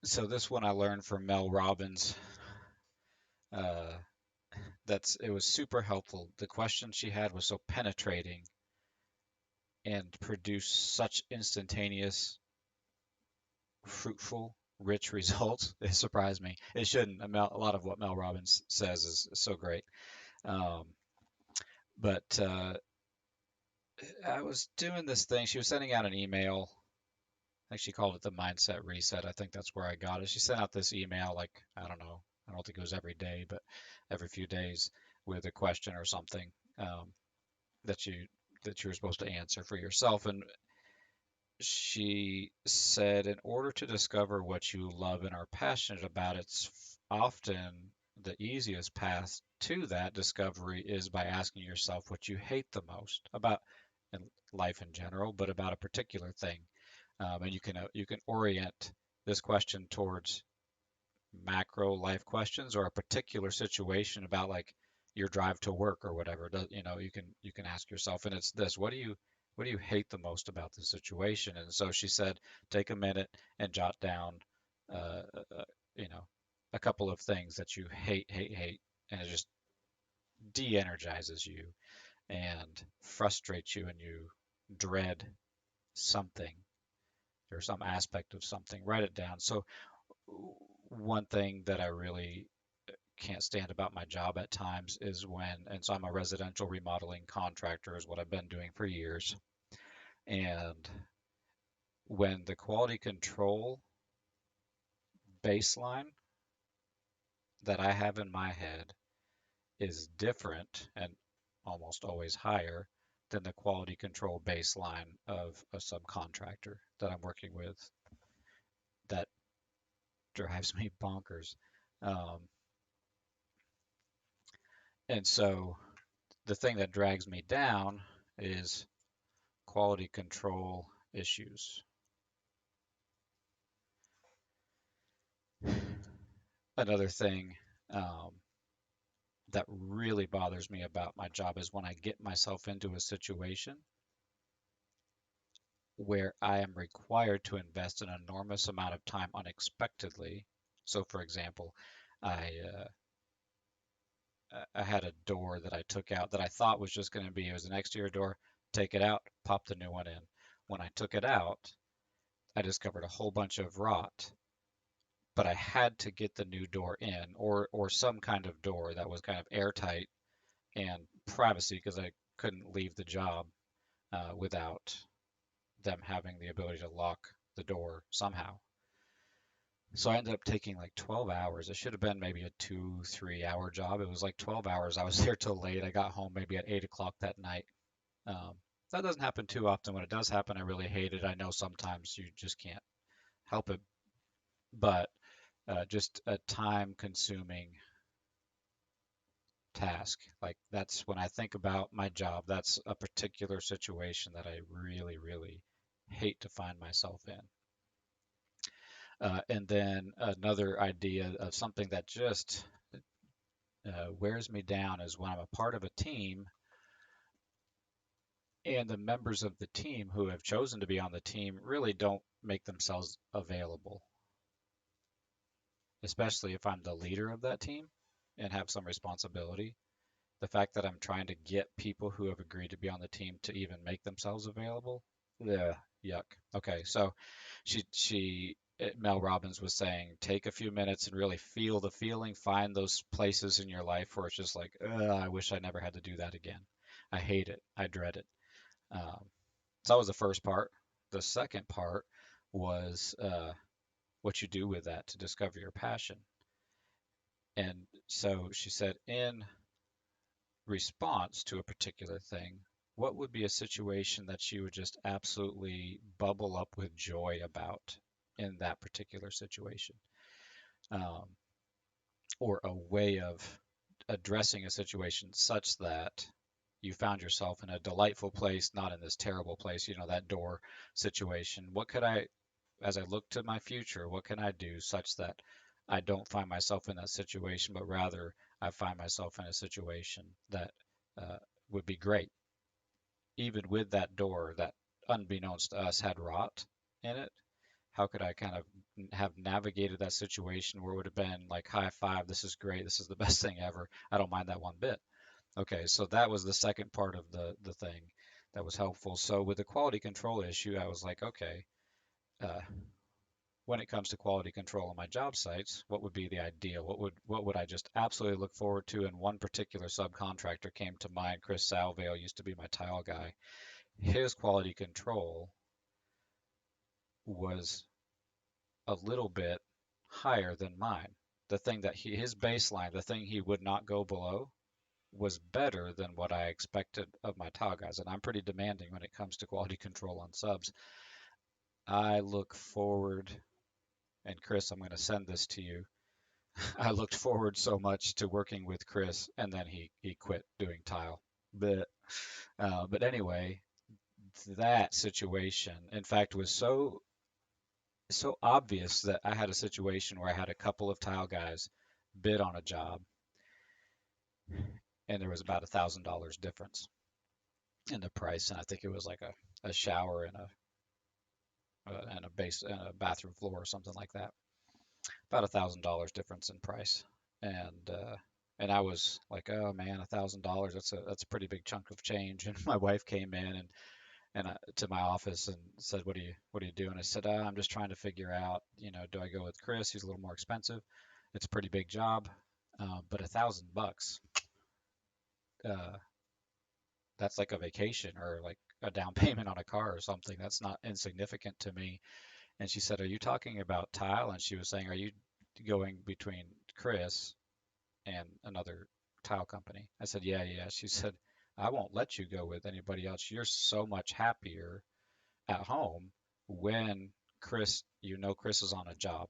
So this one I learned from Mel Robbins. Uh, it was super helpful. The question she had was so penetrating and produced such instantaneous, fruitful, rich results. It surprised me. It shouldn't. A lot of what Mel Robbins says is so great. Um, but I was doing this thing. She was sending out an email. I think she called it the mindset reset. I think that's where I got it. She sent out this email like, I don't know, I don't think it was every day, but every few days with a question or something um, that you were supposed to answer for yourself. And she said, in order to discover what you love and are passionate about, it's often the easiest path to that discovery is by asking yourself what you hate the most about in life in general, but about a particular thing. And you can orient this question towards macro life questions or a particular situation about like your drive to work or whatever. You can ask yourself, and it's this: what do you hate the most about the situation? And so she said, take a minute and jot down, uh, uh, you know, a couple of things that you hate, and it just de-energizes you and frustrates you, and you dread something or some aspect of something. Write it down. So one thing that I really can't stand about my job at times is and so I'm a residential remodeling contractor, is what I've been doing for years. And when the quality control baseline that I have in my head is different and almost always higher than the quality control baseline of a subcontractor that I'm working with, that drives me bonkers. Um, and so the thing that drags me down is quality control issues. Another thing um, that really bothers me about my job is when I get myself into a situation where I am required to invest an enormous amount of time unexpectedly. So, for example, I I had a door that I took out that I thought was just going to be, it was an exterior door, take it out, pop the new one in. When I took it out, I discovered a whole bunch of rot, but I had to get the new door in, or some kind of door that was kind of airtight and privacy, because I couldn't leave the job without them having the ability to lock the door somehow. So I ended up taking like 12 hours. It should have been maybe a 2, 3 hour job. It was like 12 hours. I was there till late. I got home maybe at 8 o'clock that night. Um, that doesn't happen too often. When it does happen, I really hate it. I know sometimes you just can't help it, but just a time consuming task. Like that's when I think about my job, that's a particular situation that I really, really hate to find myself in. And then another idea of something that just wears me down is when I'm a part of a team and the members of the team who have chosen to be on the team really don't make themselves available, especially if I'm the leader of that team and have some responsibility. The fact that I'm trying to get people who have agreed to be on the team to even make themselves available, yeah, yuck. Okay, so Mel Robbins was saying, take a few minutes and really feel the feeling, find those places in your life where it's just like, I wish I never had to do that again. I hate it. I dread it. Um, so that was the first part. The second part was what you do with that to discover your passion. And so she said, in response to a particular thing, what would be a situation that you would just absolutely bubble up with joy about in that particular situation? Um, or a way of addressing a situation such that you found yourself in a delightful place, not in this terrible place, that door situation. As I look to my future, what can I do such that I don't find myself in that situation, but rather I find myself in a situation that uh, would be great, even with that door that, unbeknownst to us, had rot in it. how could I kind of have navigated that situation where it would have been like high five, this is great, this is the best thing ever. I don't mind that one bit. Okay, so that was the second part of the thing that was helpful. So with the quality control issue, I was like, okay, uh, when it comes to quality control on my job sites, what would be the ideal? What would I just absolutely look forward to? And one particular subcontractor came to mind. Chris Salvale used to be my tile guy. His quality control was a little bit higher than mine. The thing that his baseline, the thing he would not go below, was better than what I expected of my tile guys. And I'm pretty demanding when it comes to quality control on subs. I look forward, and Chris, I'm going to send this to you. I looked forward so much to working with Chris, and then he quit doing tile. But anyway, that situation, in fact, was so obvious that I had a situation where I had a couple of tile guys bid on a job, and there was about $1,000 difference in the price, and I think it was like a shower and a base and a bathroom floor or something like that. About $1,000 difference in price, and I was like, oh man, $1,000, that's a pretty big chunk of change. And my wife came in and to my office and said, what are you doing? I said, I'm just trying to figure out, do I go with Chris? He's a little more expensive. It's a pretty big job, but $1,000, uh, that's like a vacation or like a down payment on a car or something. That's not insignificant to me. And she said, are you talking about tile? And she was saying, are you going between Chris and another tile company? I said, yeah, yeah. She said, I won't let you go with anybody else. You're so much happier at home when Chris is on a job.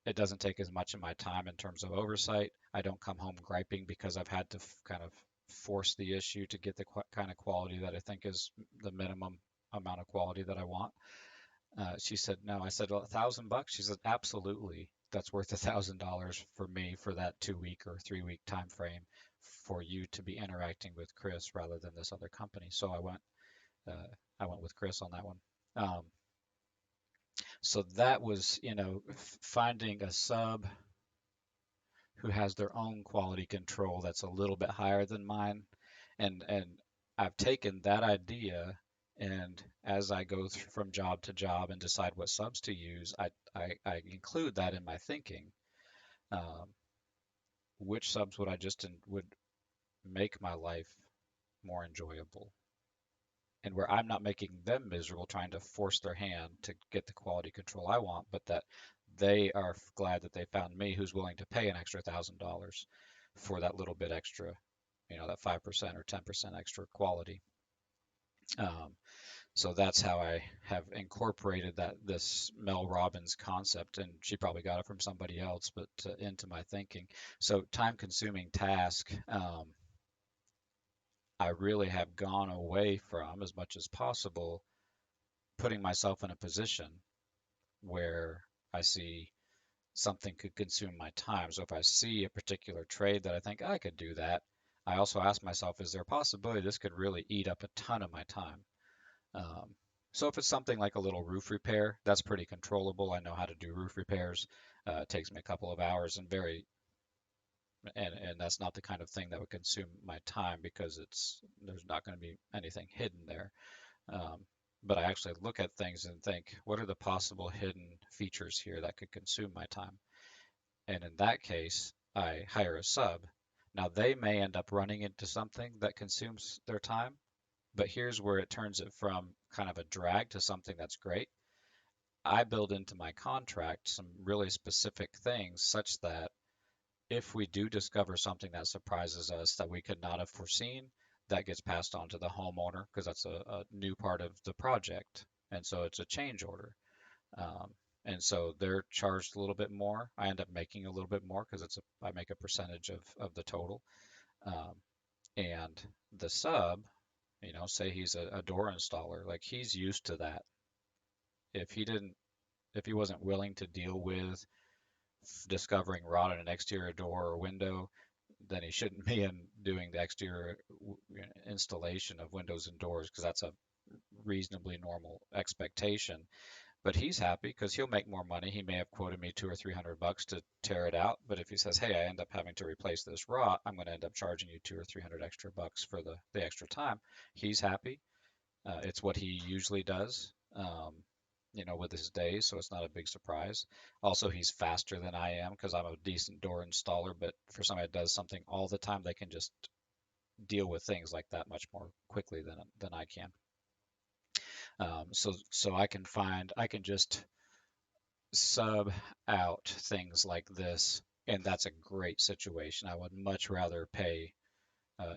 It doesn't take as much of my time in terms of oversight. I don't come home griping because I've had to kind of force the issue to get the kind of quality that I think is the minimum amount of quality that I want. She said, no. I said, well, $1,000. She said, absolutely. That's worth $1,000 for me for that 2 week or 3 week time frame for you to be interacting with Chris rather than this other company. So uh, I went with Chris on that one. Um, so that was, finding a sub who has their own quality control that's a little bit higher than mine. And I've taken that idea, and as I go from job to job and decide what subs to use, I include that in my thinking. Um, which subs would I would make my life more enjoyable, and where I'm not making them miserable trying to force their hand to get the quality control I want, but that they are glad that they found me who's willing to pay an extra $1,000 for that little bit extra, that 5% or 10% extra quality. Um, so that's how I have incorporated this Mel Robbins concept, and she probably got it from somebody else, but into my thinking. So time-consuming task, I really have gone away from as much as possible putting myself in a position where I see something could consume my time. So if I see a particular trade that I think I could do that, I also ask myself, is there a possibility this could really eat up a ton of my time? Um, so if it's something like a little roof repair, that's pretty controllable. I know how to do roof repairs. It takes me a couple of hours and that's not the kind of thing that would consume my time because there's not going to be anything hidden there. Um, but I actually look at things and think, what are the possible hidden features here that could consume my time? And in that case, I hire a sub. Now they may end up running into something that consumes their time, but here's where it turns it from kind of a drag to something that's great. I build into my contract some really specific things such that if we do discover something that surprises us that we could not have foreseen, that gets passed on to the homeowner because that's a new part of the project. And so it's a change order. And so they're charged a little bit more. I end up making a little bit more because I make a percentage of the total. Um, and the sub, say he's a door installer, like he's used to that. If he didn't, if he wasn't willing to deal with discovering rot in an exterior door or window, then he shouldn't be in doing the exterior installation of windows and doors because that's a reasonably normal expectation. But he's happy because he'll make more money. He may have quoted me 200 or 300 bucks to tear it out, but if he says, "Hey, I end up having to replace this rot, I'm going to end up charging you 200 or 300 extra bucks for the extra time," he's happy. It's what he usually does, with his days, so it's not a big surprise. Also, he's faster than I am because I'm a decent door installer, but for somebody that does something all the time, they can just deal with things like that much more quickly than I can. So I can just sub out things like this, and that's a great situation. I would much rather pay,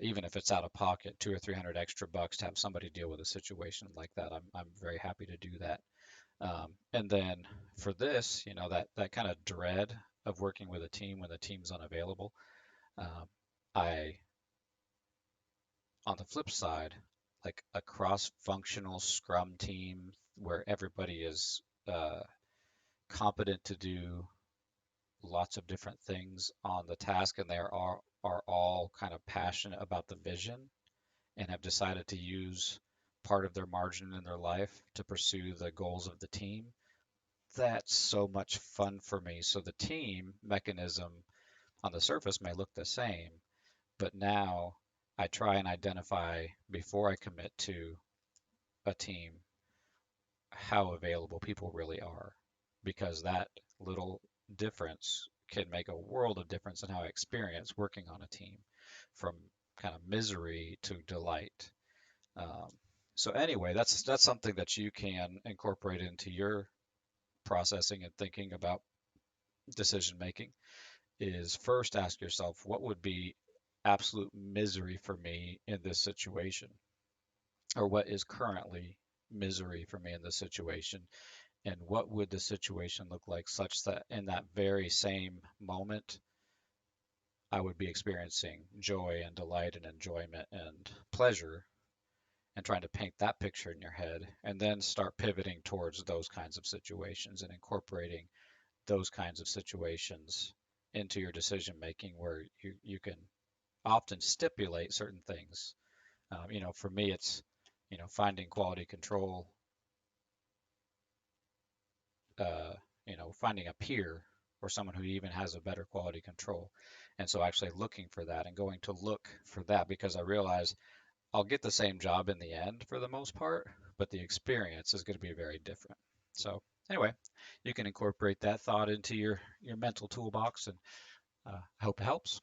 even if it's out of pocket, 200 or 300 extra bucks to have somebody deal with a situation like that. I'm very happy to do that. And then for this, that kind of dread of working with a team when the team's unavailable, um, I, on the flip side, like a cross-functional Scrum team where everybody is competent to do lots of different things on the task, and are all kind of passionate about the vision and have decided to use part of their margin in their life to pursue the goals of the team. That's so much fun for me. So the team mechanism on the surface may look the same, but now I try and identify before I commit to a team how available people really are, because that little difference can make a world of difference in how I experience working on a team, from kind of misery to delight. Um, so anyway, that's something that you can incorporate into your processing and thinking about decision making. Is first ask yourself, what would be absolute misery for me in this situation, or what is currently misery for me in this situation, and what would the situation look like such that in that very same moment I would be experiencing joy and delight and enjoyment and pleasure, and trying to paint that picture in your head, and then start pivoting towards those kinds of situations and incorporating those kinds of situations into your decision making, where you can often stipulate certain things. For me, it's finding quality control, finding a peer or someone who even has a better quality control. And so actually looking for that and going to look for that, because I realize I'll get the same job in the end for the most part, but the experience is going to be very different. So anyway, you can incorporate that thought into your mental toolbox, and I hope it helps.